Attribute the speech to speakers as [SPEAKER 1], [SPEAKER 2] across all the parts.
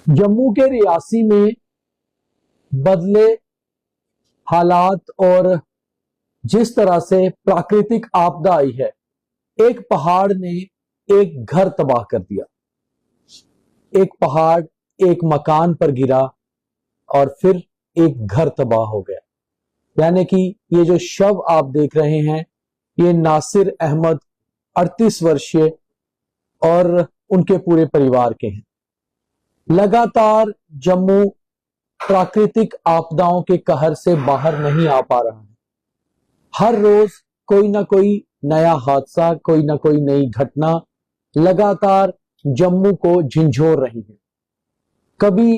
[SPEAKER 1] जम्मू के रियासी में बदले हालात और जिस तरह से प्राकृतिक आपदा आई है, एक पहाड़ ने एक घर तबाह कर दिया। एक पहाड़ एक मकान पर गिरा और फिर एक घर तबाह हो गया। यानी कि ये जो शव आप देख रहे हैं, ये नासिर अहमद 38 वर्षीय और उनके पूरे परिवार के हैं। लगातार जम्मू प्राकृतिक आपदाओं के कहर से बाहर नहीं आ पा रहा है। हर रोज कोई ना कोई नया हादसा, कोई ना कोई नई घटना लगातार जम्मू को झंझोर रही है। कभी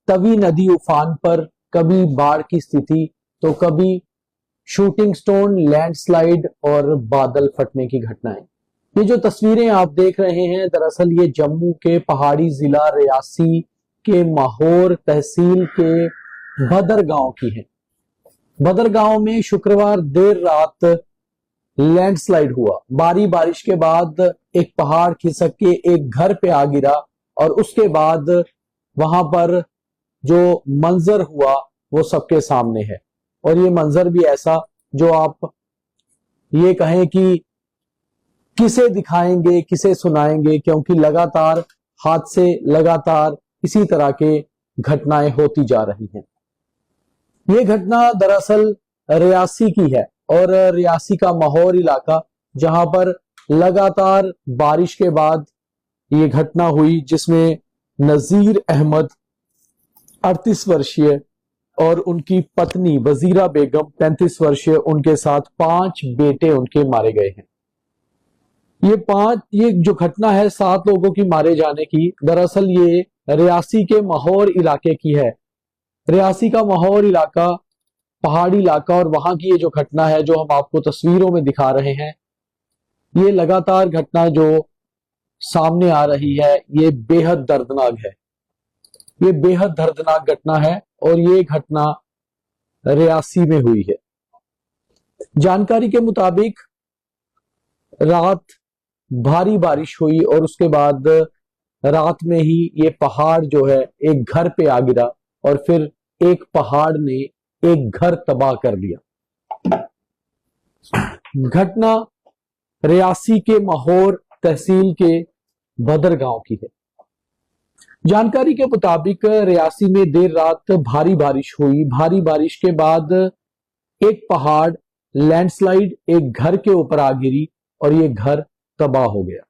[SPEAKER 1] तवी नदी उफान पर, कभी बाढ़ की स्थिति, तो कभी शूटिंग स्टोन, लैंडस्लाइड और बादल फटने की घटनाएं। ये जो तस्वीरें आप देख रहे हैं, दरअसल ये जम्मू के पहाड़ी जिला रियासी के माहौर तहसील के बदर गांव की है। बदर गांव में शुक्रवार देर रात लैंडस्लाइड हुआ। भारी बारिश के बाद एक पहाड़ खिसक के एक घर पे आ गिरा और उसके बाद वहां पर जो मंजर हुआ वो सबके सामने है। और ये मंजर भी ऐसा जो आप ये कहें कि किसे दिखाएंगे, किसे सुनाएंगे, क्योंकि लगातार हादसे, लगातार इसी तरह के घटनाएं होती जा रही हैं। ये घटना दरअसल रियासी की है और रियासी का माहौर इलाका, जहां पर लगातार बारिश के बाद ये घटना हुई, जिसमें नजीर अहमद 38 वर्षीय और उनकी पत्नी वजीरा बेगम 35 वर्षीय, उनके साथ 5 बेटे उनके मारे गए हैं। ये जो घटना है 7 लोगों की मारे जाने की, दरअसल ये रियासी के माहौर इलाके की है। रियासी का माहौर इलाका पहाड़ी इलाका और वहां की ये जो घटना है जो हम आपको तस्वीरों में दिखा रहे हैं, ये लगातार घटना जो सामने आ रही है, ये बेहद दर्दनाक है। ये बेहद दर्दनाक घटना है और ये घटना रियासी में हुई है। जानकारी के मुताबिक रात भारी बारिश हुई और उसके बाद रात में ही ये पहाड़ जो है एक घर पे आ गिरा और फिर एक पहाड़ ने एक घर तबाह कर दिया। घटना रियासी के माहौर तहसील के बदर गांव की है। जानकारी के मुताबिक रियासी में देर रात भारी बारिश हुई। भारी बारिश के बाद एक पहाड़ लैंडस्लाइड एक घर के ऊपर आ गिरी और ये घर तबाह हो गया।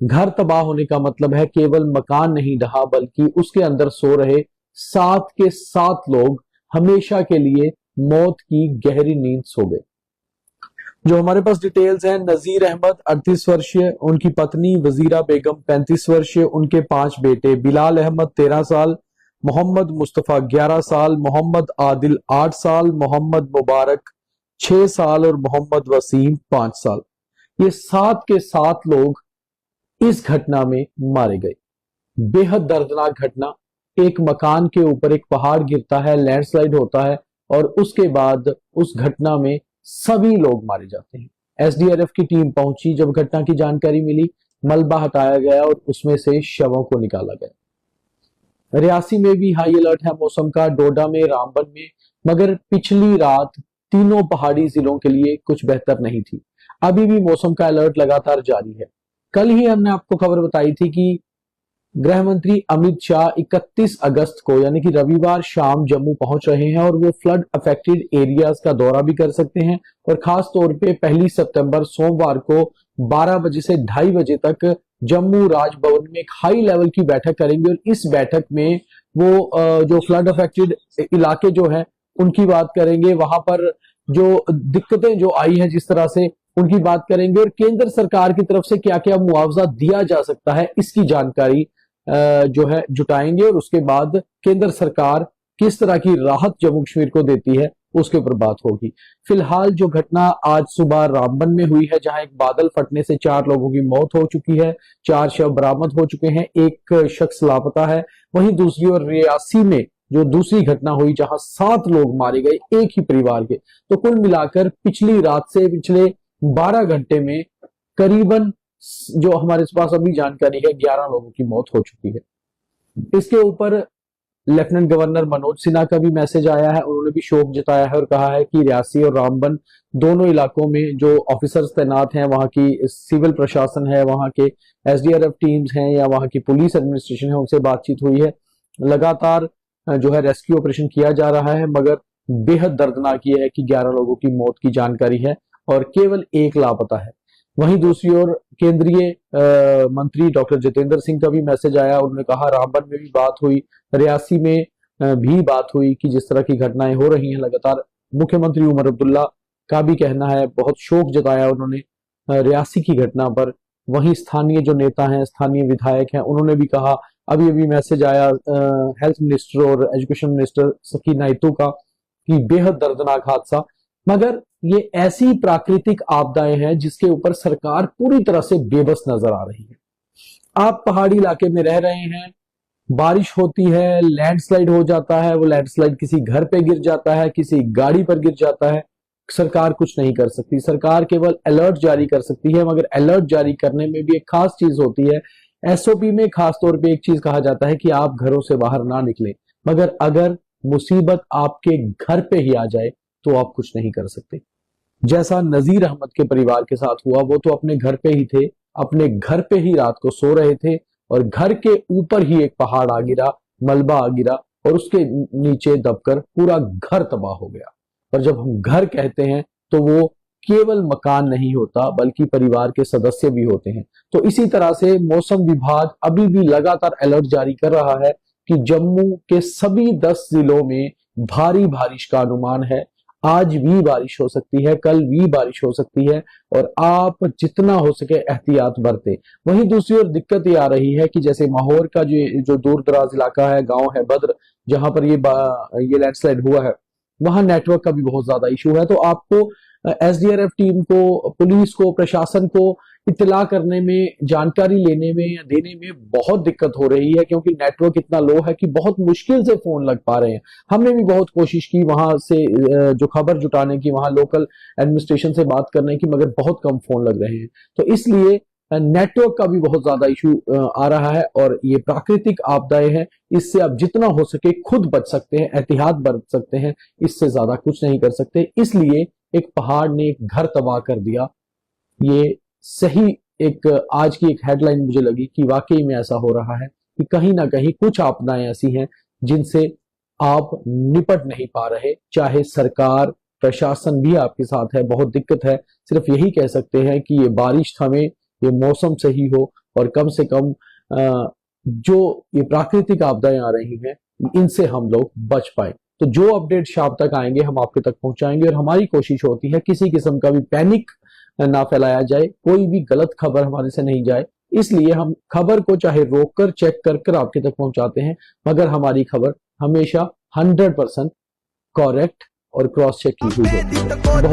[SPEAKER 1] घर तबाह होने का मतलब है केवल मकान नहीं ढहा, बल्कि उसके अंदर सो रहे 7 के 7 लोग हमेशा के लिए मौत की गहरी नींद सो गए। जो हमारे पास डिटेल्स हैं, नजीर अहमद 38 वर्षीय, उनकी पत्नी वजीरा बेगम 35 वर्षीय, उनके 5 बेटे, बिलाल अहमद 13 साल, मोहम्मद मुस्तफा 11 साल, मोहम्मद आदिल 8 साल, मोहम्मद मुबारक 6 साल और मोहम्मद वसीम 5 साल। ये 7 के 7 लोग इस घटना में मारे गए। बेहद दर्दनाक घटना। एक मकान के ऊपर एक पहाड़ गिरता है, लैंडस्लाइड होता है और उसके बाद उस घटना में सभी लोग मारे जाते हैं। एसडीआरएफ की टीम पहुंची, जब घटना की जानकारी मिली, मलबा हटाया गया और उसमें से शवों को निकाला गया। रियासी में भी हाई अलर्ट है मौसम का, डोडा में, रामबन में, मगर पिछली रात तीनों पहाड़ी जिलों के लिए कुछ बेहतर नहीं थी। अभी भी मौसम का अलर्ट लगातार जारी है। कल ही हमने आपको खबर बताई थी कि गृह मंत्री अमित शाह 31 अगस्त को यानी कि रविवार शाम जम्मू पहुंच रहे हैं और वो फ्लड अफेक्टेड एरियाज का दौरा भी कर सकते हैं और खास तौर पे 1 सितंबर सोमवार को 12 बजे से 2:30 बजे तक जम्मू राजभवन में एक हाई लेवल की बैठक करेंगे और इस बैठक में वो जो फ्लड अफेक्टेड इलाके जो है उनकी बात करेंगे, वहां पर जो दिक्कतें जो आई हैं जिस तरह से उनकी बात करेंगे और केंद्र सरकार की तरफ से क्या क्या मुआवजा दिया जा सकता है इसकी जानकारी जो है जुटाएंगे और उसके बाद केंद्र सरकार किस तरह की राहत जम्मू कश्मीर को देती है उसके ऊपर बात होगी। फिलहाल जो घटना आज सुबह रामबन में हुई है, जहां एक बादल फटने से 4 लोगों की मौत हो चुकी है, 4 शव बरामद हो चुके हैं, एक शख्स लापता है। वहीं दूसरी ओर रियासी में जो दूसरी घटना हुई जहां 7 लोग मारे गए एक ही परिवार के, तो कुल मिलाकर पिछली रात से पिछले 12 घंटे में करीबन जो हमारे पास अभी जानकारी है 11 लोगों की मौत हो चुकी है। इसके ऊपर लेफ्टिनेंट गवर्नर मनोज सिन्हा का भी मैसेज आया है। उन्होंने भी शोक जताया है और कहा है कि रियासी और रामबन दोनों इलाकों में जो ऑफिसर्स तैनात हैं, वहां की सिविल प्रशासन है, वहां के एसडीआरएफ टीम्स हैं या वहां की पुलिस एडमिनिस्ट्रेशन है, उनसे बातचीत हुई है। लगातार जो है रेस्क्यू ऑपरेशन किया जा रहा है, मगर बेहद दर्दनाक ये है कि 11 लोगों की मौत की जानकारी है और केवल एक लापता है। वहीं दूसरी ओर केंद्रीय मंत्री डॉक्टर जितेंद्र सिंह का भी मैसेज आया। उन्होंने कहा रामबन में भी बात हुई, रियासी में भी बात हुई कि जिस तरह की घटनाएं हो रही हैं लगातार। मुख्यमंत्री उमर अब्दुल्ला का भी कहना है, बहुत शोक जताया उन्होंने रियासी की घटना पर। वहीं स्थानीय जो नेता हैं, स्थानीय विधायक हैं, उन्होंने भी कहा। अभी अभी मैसेज आया हेल्थ मिनिस्टर और एजुकेशन मिनिस्टर सकी नायतू का कि बेहद दर्दनाक हादसा। मगर ये ऐसी प्राकृतिक आपदाएं हैं जिसके ऊपर सरकार पूरी तरह से बेबस नजर आ रही है। आप पहाड़ी इलाके में रह रहे हैं, बारिश होती है, लैंडस्लाइड हो जाता है, वो लैंडस्लाइड किसी घर पे गिर जाता है, किसी गाड़ी पर गिर जाता है, सरकार कुछ नहीं कर सकती। सरकार केवल अलर्ट जारी कर सकती है, मगर अलर्ट जारी करने में भी एक खास चीज होती है। एसओपी में खास तौर पे एक चीज कहा जाता है कि आप घरों से बाहर ना निकलें, मगर अगर मुसीबत आपके घर पे ही आ जाए तो आप कुछ नहीं कर सकते। जैसा नजीर अहमद के परिवार के साथ हुआ, वो तो अपने घर पे ही थे, अपने घर पे ही रात को सो रहे थे और घर के ऊपर ही एक पहाड़ आ गिरा, मलबा आ गिरा और उसके नीचे दबकर पूरा घर तबाह हो गया। और जब हम घर कहते हैं तो वो केवल मकान नहीं होता, बल्कि परिवार के सदस्य भी होते हैं। तो इसी तरह से मौसम विभाग अभी भी लगातार अलर्ट जारी कर रहा है कि जम्मू के सभी 10 जिलों में भारी बारिश का अनुमान है। आज भी बारिश हो सकती है, कल भी बारिश हो सकती है और आप जितना हो सके एहतियात बरतें। वहीं दूसरी ओर दिक्कत ये आ रही है कि जैसे माहौर का जो दूर दराज इलाका है, गांव है बद्र, जहां पर ये लैंडस्लाइड हुआ है, वहां नेटवर्क का भी बहुत ज्यादा इशू है। तो आपको एसडीआरएफ टीम को, पुलिस को, प्रशासन को इत्तला करने में, जानकारी लेने में या देने में बहुत दिक्कत हो रही है, क्योंकि नेटवर्क इतना लो है कि बहुत मुश्किल से फोन लग पा रहे हैं। हमने भी बहुत कोशिश की वहां से जो खबर जुटाने की, वहां लोकल एडमिनिस्ट्रेशन से बात करने की, मगर बहुत कम फोन लग रहे हैं। तो इसलिए नेटवर्क का भी बहुत ज्यादा इशू आ रहा है। और ये प्राकृतिक आपदाएं हैं, इससे आप जितना हो सके खुद बच सकते हैं, एहतियात बरत सकते हैं, इससे ज्यादा कुछ नहीं कर सकते। इसलिए एक पहाड़ ने एक घर तबाह कर दिया, ये सही एक आज की एक हेडलाइन मुझे लगी कि वाकई में ऐसा हो रहा है कि कहीं ना कहीं कुछ आपदाएं ऐसी हैं जिनसे आप निपट नहीं पा रहे। चाहे सरकार, प्रशासन भी आपके साथ है, बहुत दिक्कत है। सिर्फ यही कह सकते हैं कि ये बारिश थमे, ये मौसम सही हो और कम से कम जो ये प्राकृतिक आपदाएं आ रही हैं इनसे हम लोग बच पाए। तो जो अपडेट शाम तक आएंगे हम आपके तक पहुंचाएंगे और हमारी कोशिश होती है किसी किस्म का भी पैनिक ना फैलाया जाए, कोई भी गलत खबर हमारे से नहीं जाए। इसलिए हम खबर को चाहे रोककर, चेक कर कर आपके तक पहुंचाते हैं, मगर हमारी खबर हमेशा 100% करेक्ट और क्रॉस चेक की हुई होती है। बहुत